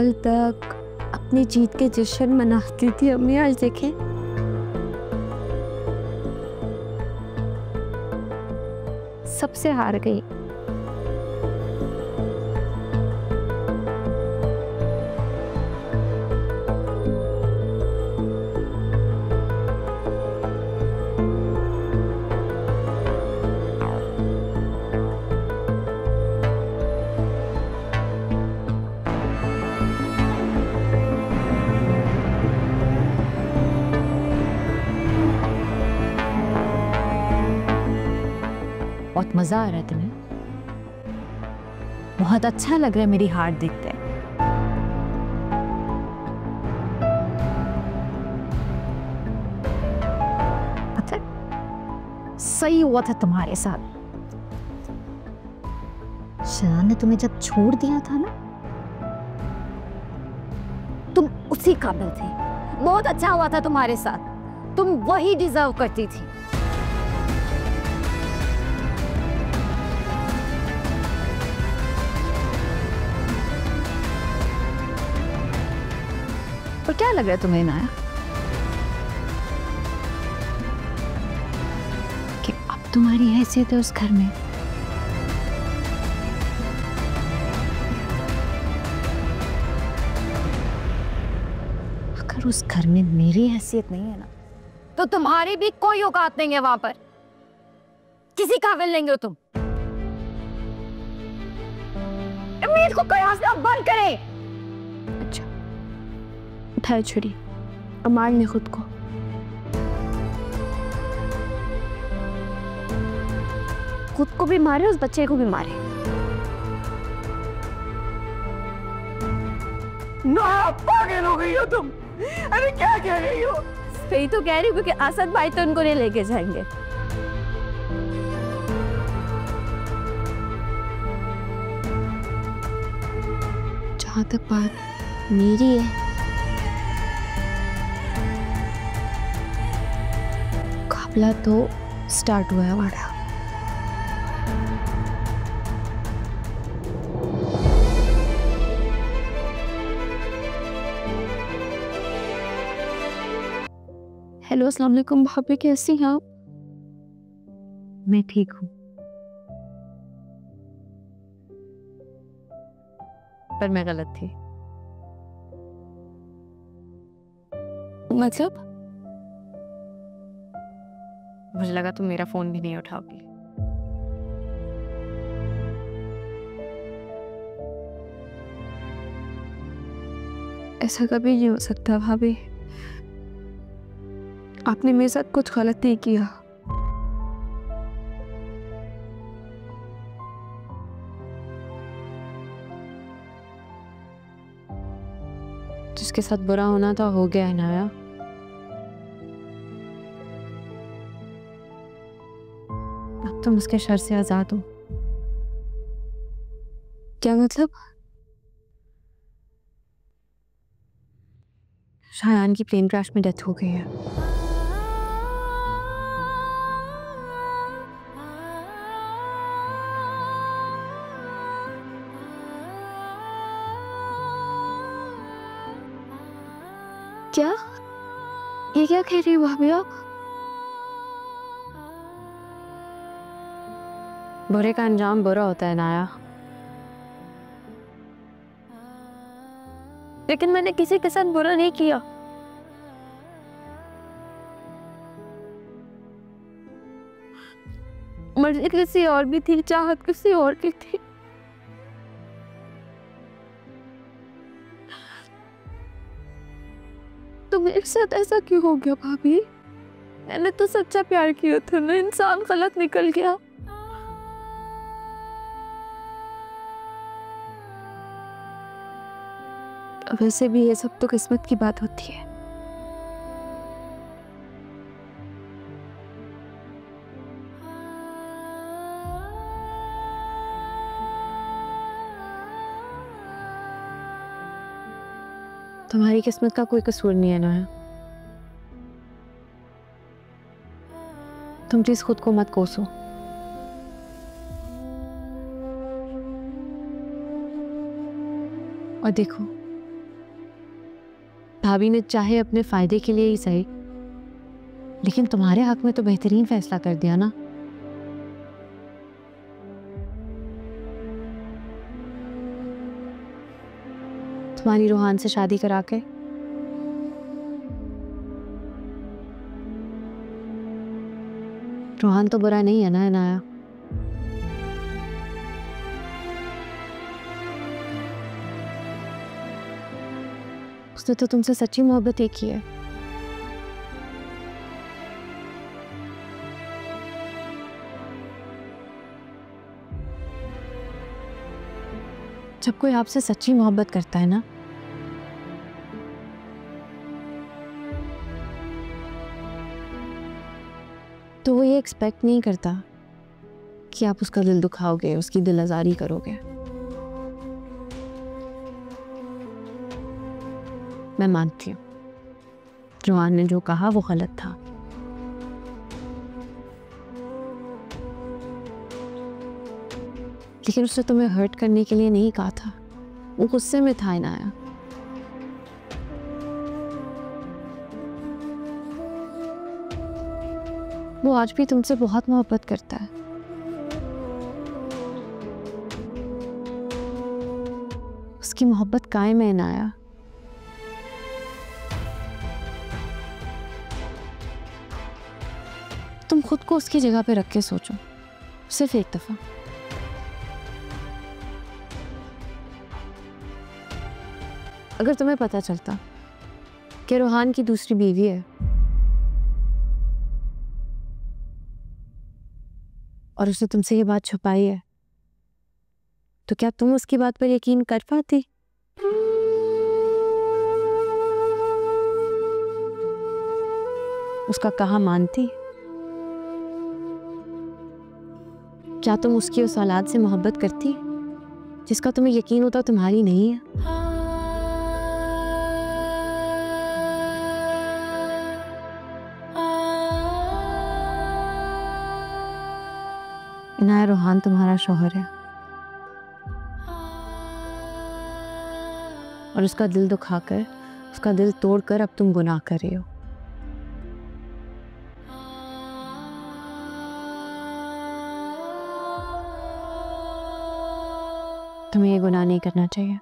कल तक अपनी जीत के जश्न मनाती थी अम्मी, आज देखें सबसे हार गई। बहुत मजा आ रहा है तुम्हें? बहुत अच्छा लग रहा है मेरी हार देखते। पता है, सही हुआ था तुम्हारे साथ। शनान ने तुम्हें जब छोड़ दिया था ना, तुम उसी काबिल थे। बहुत अच्छा हुआ था तुम्हारे साथ, तुम वही डिजर्व करती थी। और क्या लग रहा है तुम्हें नाया कि अब तुम्हारी हैसियत है उस घर में? अगर उस घर में मेरी हैसियत नहीं है ना, तो तुम्हारी भी कोई औकात नहीं है वहां पर। किसी काबिल नहीं हो तुम। उम्मीद को कयास ना बंद करें। अच्छा, उठाए छुरी और मारने खुद को। खुद को भी मारे, उस बच्चे को भी मारे। ना, पागल हो गई हो तुम। अरे क्या कह रही हो? सही तो कह रही हूँ, क्योंकि असद भाई तो उनको नहीं लेके जाएंगे। जहां तक बात मेरी है, काबला तो स्टार्ट हुआ है हमारा। हेलो, अस्सलाम वालेकुम भाभी, कैसी हैं आप? मैं ठीक हूँ, पर मैं गलत थी। मतलब? मुझे लगा तुम मेरा फोन भी नहीं उठाओगी। ऐसा कभी नहीं हो सकता भाभी, आपने मेरे साथ कुछ गलत नहीं किया। जिसके साथ बुरा होना था हो गया है नाया। अब तुम उसके शर से आजाद हो। क्या मतलब? शायान की प्लेन क्रैश में डेथ हो गई है। क्या? ये क्या कह रही हो भाभी आप? बुरे का अंजाम बुरा होता है नाया। लेकिन मैंने किसी के साथ बुरा नहीं किया। मर्जी किसी और भी थी, चाहत किसी और की थी। तो मेरे साथ ऐसा क्यों हो गया भाभी? मैंने तो सच्चा प्यार किया था ना, इंसान गलत निकल गया। वैसे भी ये सब तो किस्मत की बात होती है। तुम्हारी किस्मत का कोई कसूर नहीं है नाया। तुम प्लीज खुद को मत कोसो। और देखो, भाभी ने चाहे अपने फायदे के लिए ही सही, लेकिन तुम्हारे हक में तो बेहतरीन फैसला कर दिया ना। तुम्हारी रोहान से शादी करा के रोहान तो बुरा नहीं है ना इनाया। उसने तो तुमसे सच्ची मोहब्बत ही की है। जब कोई आपसे सच्ची मोहब्बत करता है ना, तो वो ये एक्सपेक्ट नहीं करता कि आप उसका दिल दुखाओगे, उसकी दिल आज़ारी करोगे। मैं मानती हूँ रोहान ने जो कहा वो गलत था, लेकिन उसने तुम्हें हर्ट करने के लिए नहीं कहा था, वो गुस्से में था इनाया। वो आज भी तुमसे बहुत मोहब्बत करता है। उसकी मोहब्बत कायम है इनाया। तुम खुद को उसकी जगह पे रख के सोचो, सिर्फ एक दफा। अगर तुम्हें पता चलता कि रोहान की दूसरी बीवी है और उसने तुमसे ये बात छुपाई है, तो क्या तुम उसकी बात पर यकीन कर पाती? उसका कहा मानती? क्या तुम उसकी उस औलाद से मोहब्बत करती जिसका तुम्हें यकीन होता तुम्हारी नहीं है? इनाया, रोहान तुम्हारा शौहर है और उसका दिल दुखाकर, उसका दिल तोड़कर अब तुम गुनाह कर रहे हो। तुम्हें ये गुनाह नहीं करना चाहिए।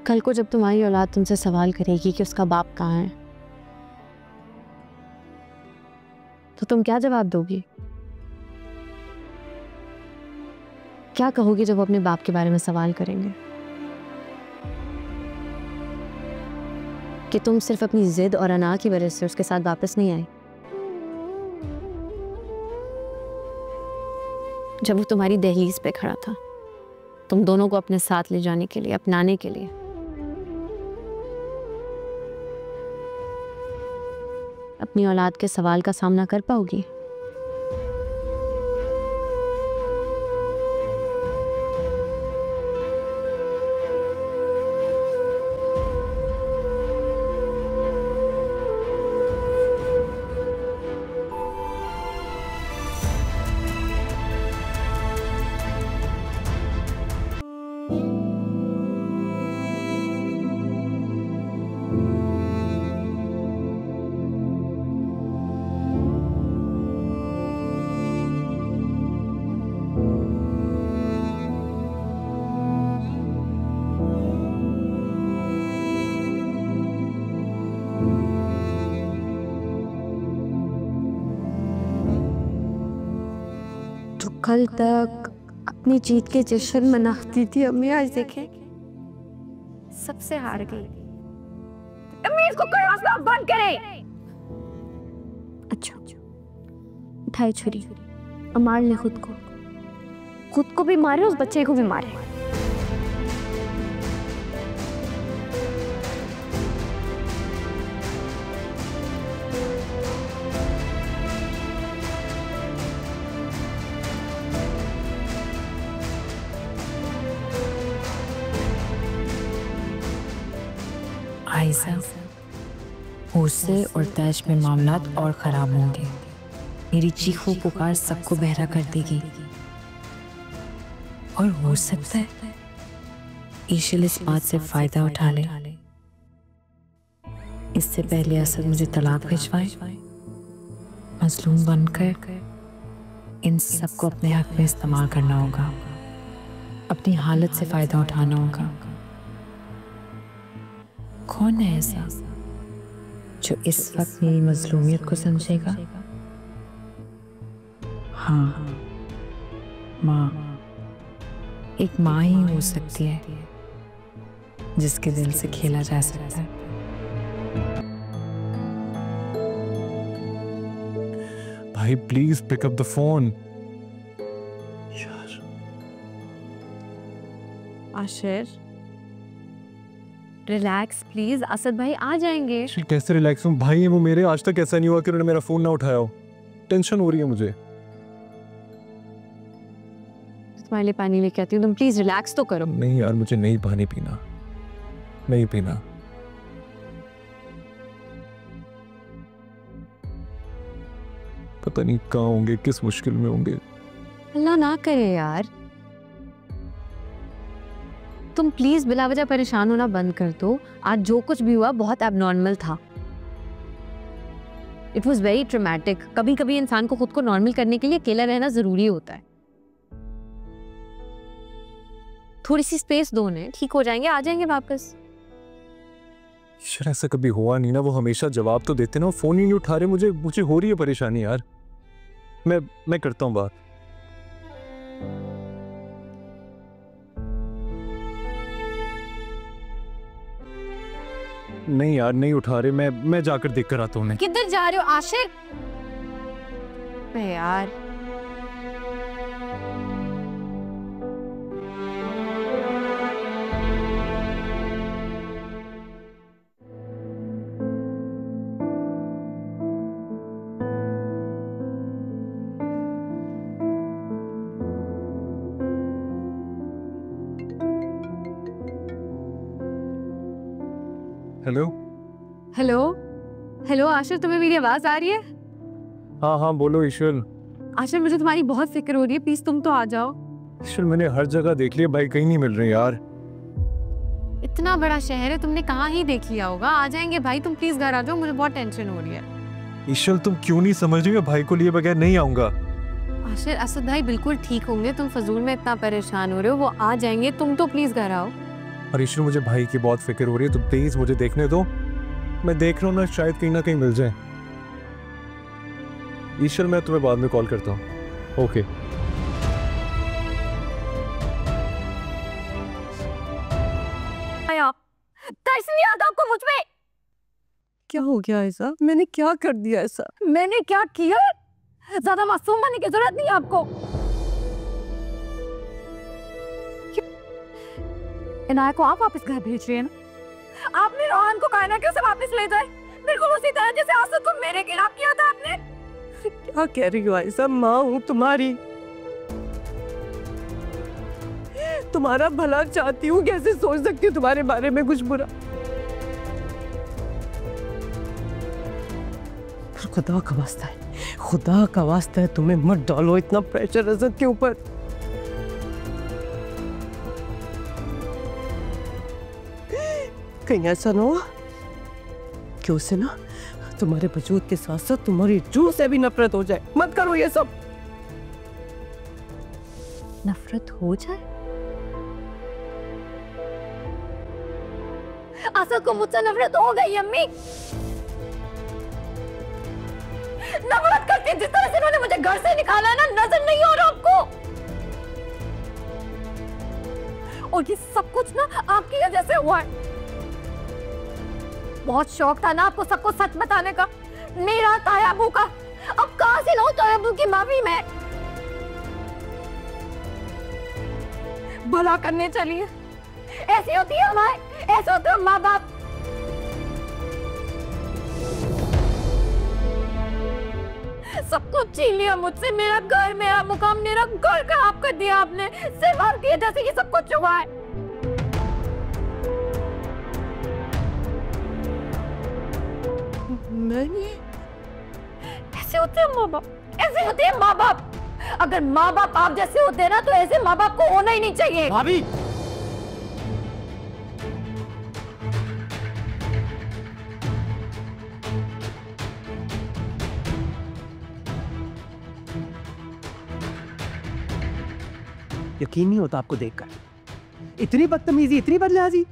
कल को जब तुम्हारी औलाद तुमसे सवाल करेगी कि उसका बाप कहाँ है, तो तुम क्या जवाब दोगी? क्या कहोगी जब वो अपने बाप के बारे में सवाल करेंगे? कि तुम सिर्फ अपनी जिद और अना की वजह से उसके साथ वापस नहीं आई। जब वो तुम्हारी दहलीज पे खड़ा था, तुम दोनों को अपने साथ ले जाने के लिए, अपनाने के लिए, अपनी औलाद के सवाल का सामना कर पाओगी? कल तक अपनी जीत के जश्न मनाती थी अम्मी, आज देखें सबसे हार गई। अम्मी, इसको करवाना बंद करे। अच्छा, उठाए छुरी और मार ले खुद को भी मारे, उस बच्चे को भी मारे। आयशा, उससे और तैश में मामलात और ख़राब होंगे। मेरी चीखों पुकार सबको बहरा कर देगी। और हो सकता है ईशल इस बात से फायदा उठा ले। इससे पहले असद मुझे तलाक भिजवाए, मजलूम बनकर इन सबको अपने हक में इस्तेमाल करना होगा, अपनी हालत से फायदा उठाना होगा। कौन है ऐसा जो इस वक्त मेरी मजलूमियत को समझेगा? हाँ, माँ। एक माँ ही हो सकती है जिसके दिल से खेला जा सकता है। भाई please pick up the phone. यार आशिर रिलैक्स प्लीज, असद भाई आ जाएंगे। कैसे रिलैक्स हूँ भाई? वो मेरे आज तक ऐसा नहीं हुआ कि उन्होंने मेरा फोन ना उठाया हो। टेंशन हो रही है मुझे। तुम्हारे लिए पानी लेके आती हूँ, तुम प्लीज रिलैक्स तो करो। नहीं यार, मुझे नहीं पानी पीना, नहीं पीना। पता नहीं कहाँ होंगे, किस मुश्किल में होंगे। अल्लाह ना करे यार। तुम प्लीज बिला वजह परेशान होना बंद कर दो। आज जो कुछ भी हुआ बहुत एबनॉर्मल था। It was very traumatic. कभी कभी इंसान को खुद को नॉर्मल करने के लिए अकेला रहना जरूरी होता है। थोड़ी सी स्पेस दो उन्हें, ठीक हो जाएंगे, आ जाएंगे वापस। यार ऐसा कभी हुआ नहीं ना, वो हमेशा जवाब तो देते ना, वो फोन ही नहीं उठा रहे। मुझे हो रही है परेशानी यार। मैं करता हूँ बात। नहीं यार, नहीं उठा रहे। मैं जाकर देख कर आता हूँ उन्हें। किधर जा रहे हो आशिर? यार हेलो हेलो हेलो आशिर, तुम्हें मेरी आवाज आ रही है? हाँ हाँ बोलो ईश्वर। आशिर मुझे तुम्हारी बहुत फिक्र हो रही है, प्लीज तुम तो आ जाओ। ईश्वर मैंने हर जगह देख लिया भाई, कहीं नहीं मिल रहे यार। इतना बड़ा शहर है, तुमने कहाँ ही देख लिया होगा। आ जाएंगे भाई, तुम प्लीज घर आ जाओ, मुझे बहुत टेंशन हो रही है। ईश्वर तुम क्यों नहीं समझ रही? मैं भाई को लिए बगैर नहीं आऊंगा। आशिर असद भाई बिल्कुल ठीक होंगे, तुम फजूल में इतना परेशान हो रहे हो। वो आ जाएंगे, तुम तो प्लीज घर आओ। और ईश्वर मुझे भाई की बहुत फिक्र हो रही है, तो प्लीज मुझे देखने दो। मैं देख रहा हूँ ना, शायद कहीं ना कहीं मिल जाए। ईश्वर मैं तुम्हें बाद में कॉल करता हूँ। ओके। तरस नहीं आता आपको मुझ पे? क्या हो गया ऐसा? मैंने क्या कर दिया ऐसा? मैंने क्या किया? ज्यादा मासूम बनने की जरूरत नहीं है आपको। इनाया को आप वापस घर भेज रहे हैं ना? आपने रोहन को कहा ना कि उसे वापस ले जाए, बिल्कुल उसी तरह जैसे आसद को मेरे खिलाफ किया था आपने। क्या कह रही हो आयशा? माँ हूँ तुम्हारी, तुम्हारा भला चाहती हूँ, कैसे सोच सकती हूँ तुम्हारे बारे में कुछ बुरा? खुदा का वास्ता है, खुदा का वास्ता है, तुम्हें मत डालो इतना प्रेशर असद के ऊपर। कहीं ऐसा ना हो कि उसे ना तुम्हारे वजूद के साथ साथ तुम्हारी रूह से भी नफरत हो जाए। मत करो ये सब। नफरत हो जाए? असद को मुझसे नफरत हो गई अम्मी। नफरत करती है जिस तरह से उन्होंने मुझे घर से निकाला है ना, नजर नहीं हो रहा आपको? और ये सब कुछ ना आपकी वजह से हुआ है। बहुत शौक था ना आपको सबको सच बताने का, मेरा तायाबू का। अब कहां से लाऊं तायाबू की माफी मैं? भला करने चलिए, ऐसे होती है हमारे, ऐसे होते हैं माँ बाप। सब कुछ छीन लिया मुझसे, मेरा घर, मेरा मुकाम, मेरा घर खराब कर दिया आपने। सिर्फ आपकी वजह से ये सब कुछ हुआ है। मैंने ऐसे होते हैं माँ बाप, ऐसे होते हैं माँ बाप। अगर माँ बाप आप जैसे होते ना तो ऐसे माँ बाप को होना ही नहीं चाहिए। भाभी यकीन नहीं होता आपको देखकर, इतनी बदतमीजी, इतनी बदलियाजी।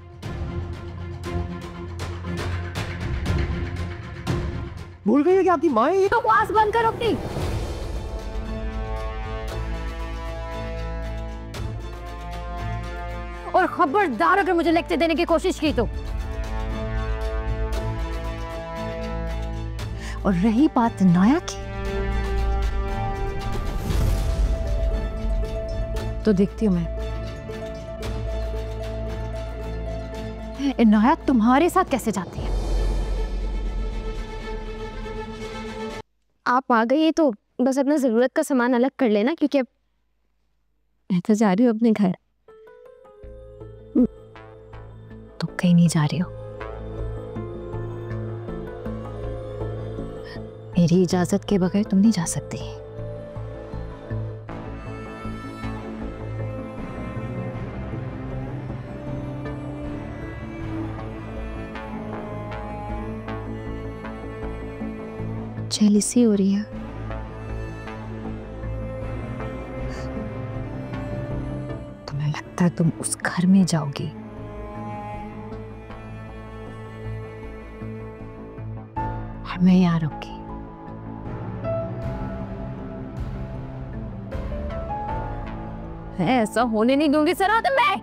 भूल गई है कि आपकी माँ है ये? तो बकवास बंद करो अपनी। और खबरदार अगर मुझे लेक्चर देने की कोशिश की तो। और रही बात नाया की, तो देखती हूँ मैं इनायत तुम्हारे साथ कैसे जाती है। आप आ गई तो बस अपना जरूरत का सामान अलग कर लेना, क्योंकि अब मैं तो जा रही हूँ अपने घर। तो कहीं नहीं जा रही हो? मेरी इजाजत के बगैर तुम नहीं जा सकती। जेलसी हो रही है। तुम्हें लगता है तुम उस घर में जाओगी? और मैं यहाँ रहूंगी। ऐसा होने नहीं दूंगी सराहत मैं।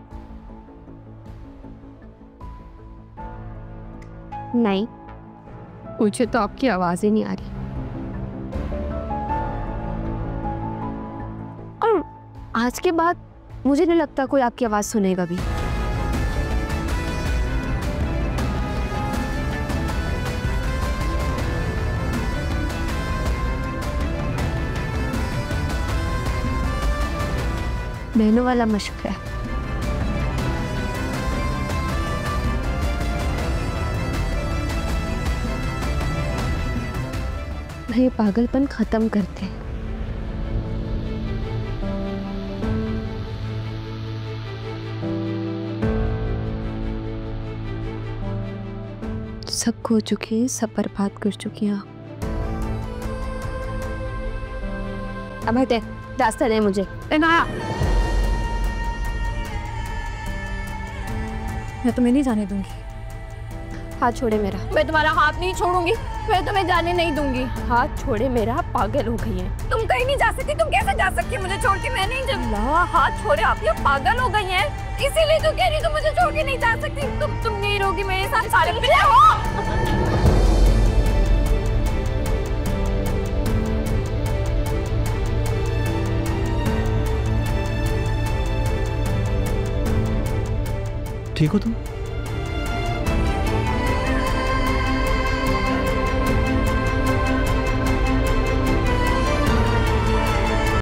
नहीं, मुझे तो आपकी आवाज ही नहीं आ रही। और आज के बाद मुझे नहीं लगता कोई आपकी आवाज सुनेगा भी। बहनों वाला मशक है। ये पागलपन खत्म करते हैं। सब खो चुकी है, सब बर्बाद कर चुकी हैं। अब हटे, रास्ता दे मुझे। इनाया, मैं तुम्हें नहीं जाने दूंगी। हाथ छोड़े मेरा। मैं तुम्हारा हाथ नहीं छोड़ूंगी। मैं तुम्हें जाने नहीं दूंगी। हाथ छोड़े मेरा। पागल हो गई है तुम कहीं नहीं जा सकती। तुम कैसे जा सकती है मुझे छोड़ के? मैं नहीं जब हाथ छोड़े आप ये पागल हो गई हैं। इसीलिए तो कह रही तुम मुझे छोड़ के नहीं जा सकती। तुम नहीं रहोगी मेरे साथ सारे मिले हो। ठीक हो तुम?